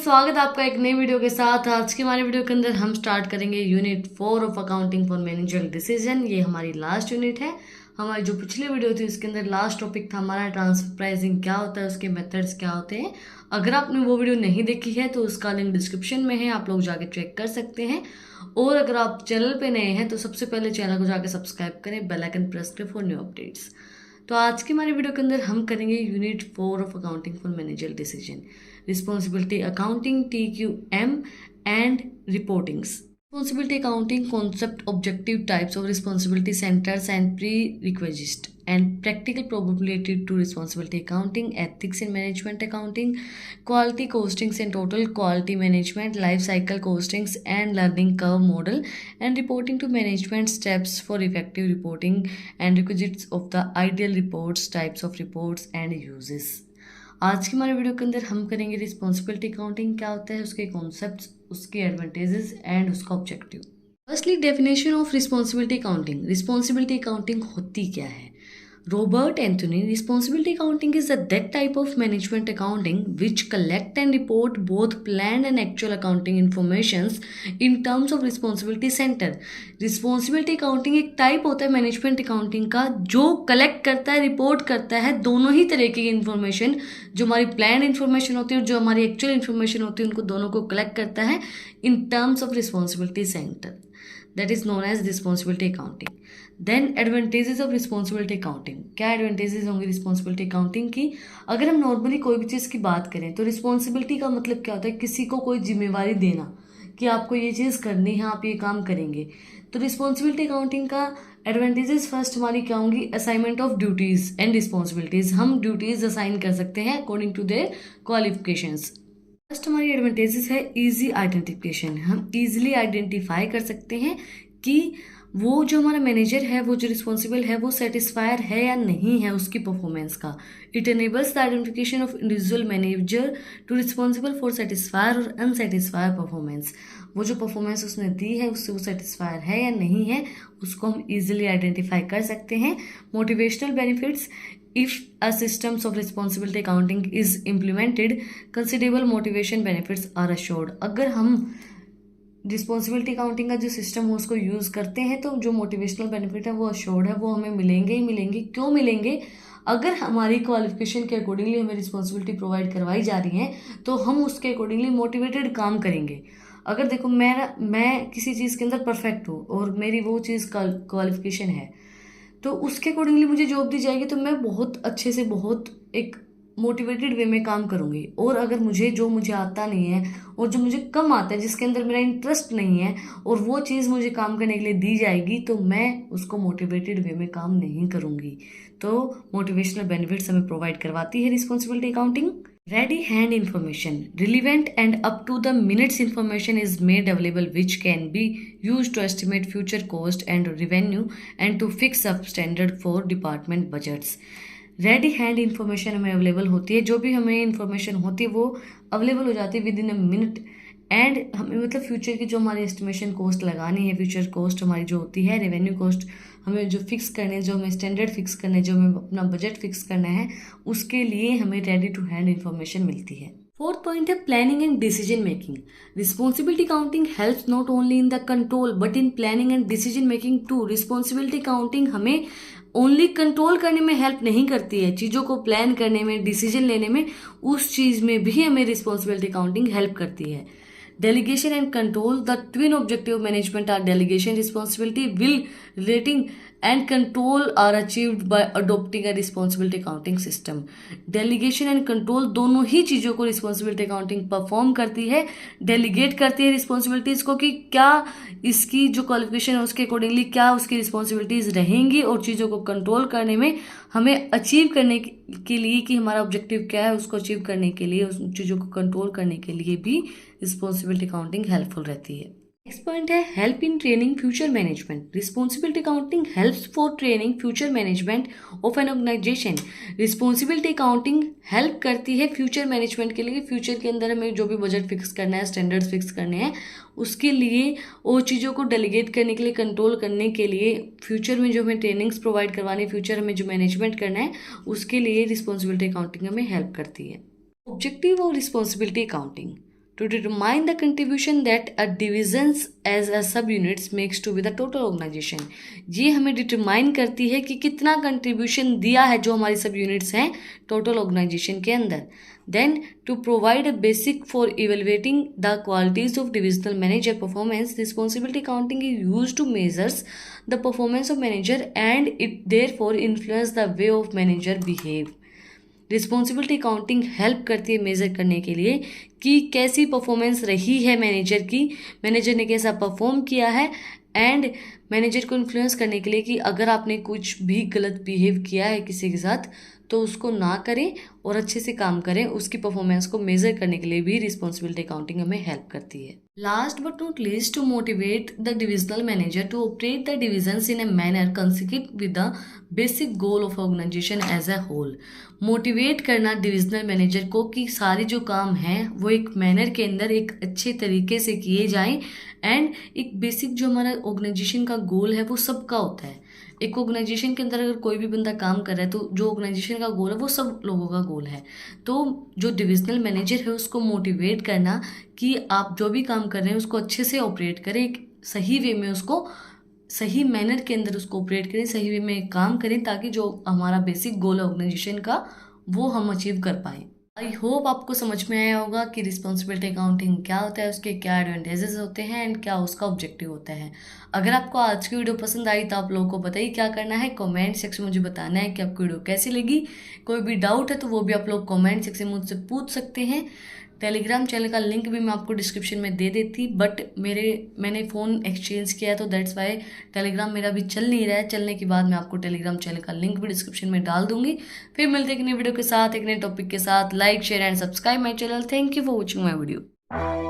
स्वागत है आपका एक नई वीडियो के साथ। आज की हमारी वीडियो के अंदर हम स्टार्ट करेंगे unit 4 of accounting for managerial decision. ये हमारी लास्ट यूनिट है। हमारी जो पिछली वीडियो थी उसके अंदर लास्ट टॉपिक था हमारा ट्रांसफर प्राइसिंग क्या होता है, उसके मेथड्स क्या होते हैं। अगर आपने वो वीडियो नहीं देखी है तो उसका लिंक डिस्क्रिप्शन में है, आप लोग जाके चेक कर सकते हैं। और अगर आप चैनल पे नए हैं तो सबसे पहले चैनल को जाके सब्सक्राइब करें, बेल आइकन प्रेस करें फॉर न्यू अपडेट्स। तो आज की हमारी वीडियो के अंदर हम करेंगे unit 4 of accounting for managerial decision, responsibility accounting, TQM and reportings. Responsibility accounting concept, objective, types of responsibility centers and prerequisites, and practical probability to responsibility accounting, ethics in management accounting, quality costings and total quality management, life cycle costings and learning curve model, and reporting to management steps for effective reporting and requisites of the ideal reports, types of reports and uses। आज की हमारे video के अंदर हम करेंगे responsibility accounting क्या होता है, उसके कॉन्सेप्ट्स, उसके एडवांटेजेस एंड उसका objective. Firstly definition of responsibility accounting. Responsibility accounting होती क्या है? Robert Anthony, responsibility accounting is that type of management accounting which collect and report both planned and actual accounting informations in terms of responsibility center। Responsibility accounting एक type होता है management accounting का जो collect करता है, report करता है दोनों ही तरह की इन्फॉर्मेशन, जो हमारी प्लान इन्फॉर्मेशन होती है और जो हमारी एक्चुअल इन्फॉर्मेशन होती है, उनको दोनों को कलेक्ट करता है in terms of responsibility centre. That is known as responsibility accounting. Then advantages of responsibility accounting. क्या एडवांटेजेस होंगे रिस्पॉन्सिबिलिटी अकाउंटिंग की? अगर हम नॉर्मली कोई भी चीज़ की बात करें तो रिस्पॉन्सिबिलिटी का मतलब क्या होता है? किसी को कोई जिम्मेवारी देना कि आपको ये चीज़ करनी है, आप ये काम करेंगे। तो रिस्पॉन्सिबिलिटी अकाउंटिंग का एडवांटेजेस फर्स्ट हमारी क्या होंगी? Assignment of duties and responsibilities. हम ड्यूटीज़ असाइन कर सकते हैं according to their qualifications. First हमारी एडवांटेजेस है इजी आइडेंटिफिकेशन। हम इजीली आइडेंटिफाई कर सकते हैं कि वो जो हमारा मैनेजर है, वो जो रिस्पॉन्सिबल है, वो सेटिस्फायर है या नहीं है उसकी परफॉर्मेंस का। It enables the identification of individual manager to responsible for satisfier or unsatisfier performance. वो जो परफॉर्मेंस उसने दी है उससे वो सेटिस्फायर है या नहीं है, उसको हम इजीली आइडेंटिफाई कर सकते हैं। Motivational benefits. If a systems of responsibility accounting is implemented, considerable motivation benefits are assured। अगर हम रिस्पॉन्सिबिलिटी अकाउंटिंग का जो सिस्टम है उसको यूज़ करते हैं तो जो मोटिवेशनल बेनिफिट है वो अश्योर्ड है, वो हमें मिलेंगे ही मिलेंगे। क्यों मिलेंगे? अगर हमारी क्वालिफिकेशन के अकॉर्डिंगली हमें रिस्पॉन्सिबिलिटी प्रोवाइड करवाई जा रही है तो हम उसके अकॉर्डिंगली मोटिवेटेड काम करेंगे। अगर देखो मैं किसी चीज़ के अंदर परफेक्ट हूँ और मेरी वो चीज़ क्वालिफिकेशन है तो उसके अकॉर्डिंगली मुझे जॉब दी जाएगी तो मैं बहुत अच्छे से, बहुत एक मोटिवेटेड वे में काम करूँगी। और अगर मुझे आता नहीं है और जो मुझे कम आता है, जिसके अंदर मेरा इंटरेस्ट नहीं है और वो चीज़ मुझे काम करने के लिए दी जाएगी तो मैं उसको मोटिवेटेड वे में काम नहीं करूँगी। तो मोटिवेशनल बेनिफिट्स हमें प्रोवाइड करवाती है responsibility accounting. Ready hand information, relevant and up to the minutes information is made available which can be used to estimate future cost and revenue and to fix substandard for department budgets। Ready hand information हमें available होती है, जो भी हमें information होती है वो available हो जाती है with in a minute. And हमें मतलब फ्यूचर की जो हमारी एस्टिमेशन कॉस्ट लगानी है, फ्यूचर कॉस्ट हमारी जो होती है, रेवेन्यू कॉस्ट हमें जो फिक्स करने हैं, जो हमें स्टैंडर्ड फिक्स करने हैं, जो हमें अपना बजट फिक्स करना है, उसके लिए हमें रेडी टू हैंड इन्फॉर्मेशन मिलती है। फोर्थ पॉइंट है planning and decision making. Responsibility accounting helps not only in the control but in planning and decision making too. Responsibility accounting हमें ओनली कंट्रोल करने में हेल्प नहीं करती है, चीज़ों को प्लान करने में, डिसीजन लेने में, उस चीज़ में भी हमें रिस्पॉन्सिबिलिटी अकाउंटिंग हेल्प करती है। Delegation and control, the twin objective of management are delegation responsibility, will relating and control are achieved by adopting a responsibility accounting system। Delegation and control दोनों ही चीज़ों को responsibility accounting परफॉर्म करती है, delegate करती है responsibilities को कि क्या इसकी जो क्वालिफिकेशन है उसके अकॉर्डिंगली क्या उसकी रिस्पॉन्सिबिलिटीज़ रहेंगी, और चीज़ों को कंट्रोल करने में हमें अचीव करने के लिए कि हमारा ऑब्जेक्टिव क्या है उसको अचीव करने के लिए, उस चीज़ों को कंट्रोल करने के लिए भी रिस्पॉन्सिबिलिटी अकाउंटिंग हेल्पफुल रहती है। नेक्स्ट पॉइंट है help in training future management. Responsibility accounting helps for training future management of an organization. Responsibility accounting help करती है फ्यूचर मैनेजमेंट के लिए। फ्यूचर के अंदर हमें जो भी बजट फिक्स करना है, स्टैंडर्ड्स फिक्स करने हैं, उसके लिए और चीज़ों को डेलीगेट करने के लिए, कंट्रोल करने के लिए, फ्यूचर में जो हमें ट्रेनिंग्स प्रोवाइड करवानी, फ्यूचर हमें जो मैनेजमेंट करना है उसके लिए रिस्पॉन्सिबिलिटी अकाउंटिंग हमें हेल्प करती है। Objective of responsibility accounting to determine the contribution that a divisions as a subunits makes to with the total organization। ये हमें डिटरमाइन करती है कि कितना कंट्रीब्यूशन दिया है जो हमारी सब यूनिट्स हैं टोटल ऑर्गेनाइजेशन के अंदर। Then to provide a basic for evaluating the qualities of divisional manager performance, responsibility accounting is used to measures the performance of manager and it therefore influence the way of manager behave। Responsibility accounting help करती है measure करने के लिए कि कैसी performance रही है manager की, मैनेजर ने कैसा परफॉर्म किया है, एंड मैनेजर को इन्फ्लुएंस करने के लिए कि अगर आपने कुछ भी गलत बिहेव किया है किसी के साथ तो उसको ना करें और अच्छे से काम करें। उसकी परफॉर्मेंस को मेज़र करने के लिए भी रिस्पॉन्सिबिलिटी अकाउंटिंग हमें हेल्प करती है। Last but not least, to motivate the divisional manager to operate the divisions in a manner consistent with the basic goal of organisation as a whole. Motivate करना divisional manager को कि सारे जो काम हैं वो एक मैनर के अंदर एक अच्छे तरीके से किए जाएं एंड एक बेसिक जो हमारा ऑर्गेनाइजेशन का गोल है वो सबका होता है। एक ऑर्गेनाइजेशन के अंदर अगर कोई भी बंदा काम कर रहा है तो जो ऑर्गेनाइजेशन का गोल है वो सब लोगों का गोल है। तो जो डिविजनल मैनेजर है उसको मोटिवेट करना कि आप जो भी काम कर रहे हैं उसको अच्छे से ऑपरेट करें, एक सही वे में उसको सही मैनर के अंदर उसको ऑपरेट करें, सही वे में काम करें ताकि जो हमारा बेसिक गोल है ऑर्गेनाइजेशन का वो हम अचीव कर पाए। आई होप आपको समझ में आया होगा कि रिस्पॉन्सिबिलिटी अकाउंटिंग क्या होता है, उसके क्या एडवांटेजेस होते हैं एंड क्या उसका ऑब्जेक्टिव होता है। अगर आपको आज की वीडियो पसंद आई तो आप लोगों को बताइए क्या करना है, कमेंट सेक्शन में मुझे बताना है कि आपको वीडियो कैसी लगी। कोई भी डाउट है तो वो भी आप लोग कमेंट सेक्शन में मुझसे पूछ सकते हैं। टेलीग्राम चैनल का लिंक भी मैं आपको डिस्क्रिप्शन में दे देती, बट मैंने फ़ोन एक्सचेंज किया तो दैट्स वाई टेलीग्राम मेरा भी चल नहीं रहा है। चलने के बाद मैं आपको टेलीग्राम चैनल का लिंक भी डिस्क्रिप्शन में डाल दूंगी। फिर मिलते हैं एक नई वीडियो के साथ, एक नए टॉपिक के साथ। Like share and subscribe my channel. Thank you for watching my video.